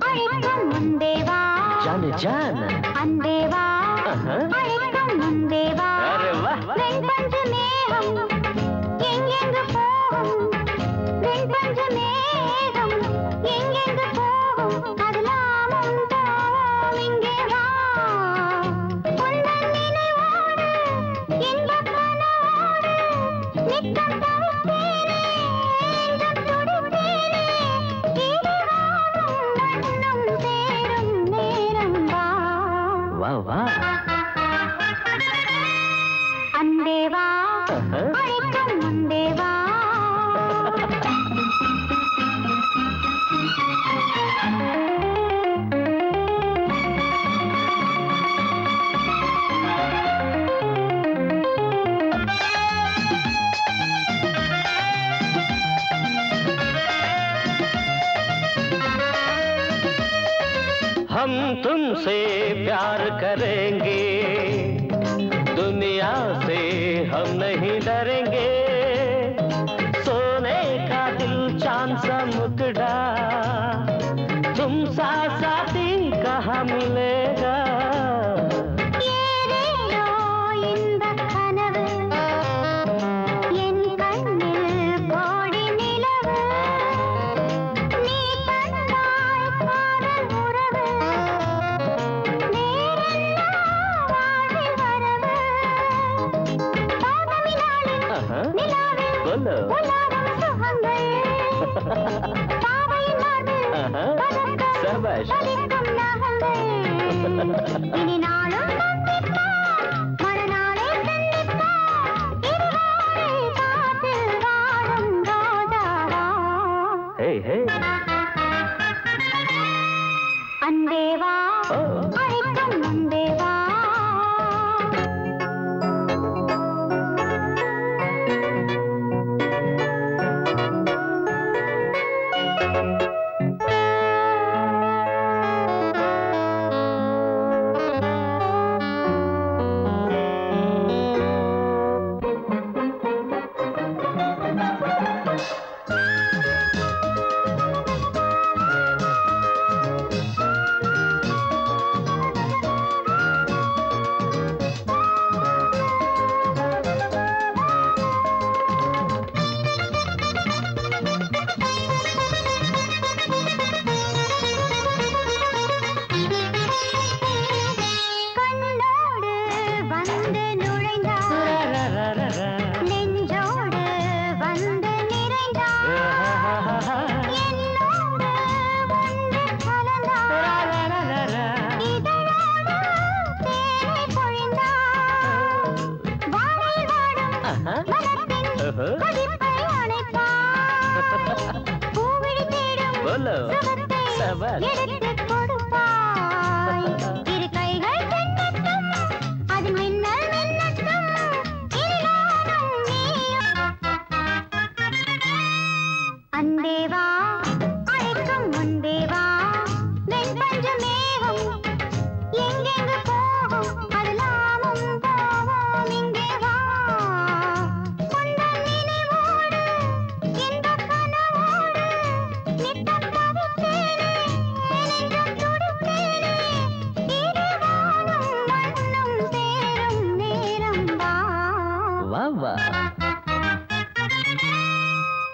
அழைக்கும் முன்பே வா जान जान அன்பே வா அழைக்கும் முன்பே வா வெண்பஞ்சு மேகம் எங்கெங்கு போகும் வெண்பஞ்சு மேகம் எங்கெங்கு போகும் அதெல்லாம் போவோம் இங்கே வா உந்தன் நினைவோடு இன்பக் கனவோடு நித்தம் தவித்தேனே நெஞ்சம் துடித்தேனே இனி வாழும் வண்ணம் சேரும் நேரம் வா வா வா அன்பே வா அழைக்கும் முன்பே வா हम तुमसे प्यार करेंगे दुनिया से हम नहीं डरेंगे सोने का दिल चांद सा मुकड़ा तुम सा साथी कहाँ मिलेगा ஏதேனோ இன்பக் கனவு என் கண்ணில் கோடி நிலவு நீ தந்தாய் காதல் உறவு வேறென்ன வாழ்வில் வரவு பௌர்ணமிநாளில் நிலாவில் बोलो உலாவும் சுகங்கள் பாவையின் மார்பில் பதக்கம் शाबाश பதிக்கும் நகங்கள் இனி நாளும் சந்திப்போம் மறுநாளே சந்திப்போம் இருவாரை காற்றில் வாழும் ரோஜாவா हे हे அன்பே வா ओ அழைக்கும் முன்பே வா கண்ணோடு வந்து நுழைந்தார் நெஞ்சோடு வந்து நிறைந்தார் என்னோடு ஒன்று கலந்தார் இதழோடு தேனை பொழிந்தார் வானில் வாடும் மனத்தின் கொதிப்பை அணைப்பார் பூவிழி தேடும் बोलो சுகத்தை शाबाश எடுத்து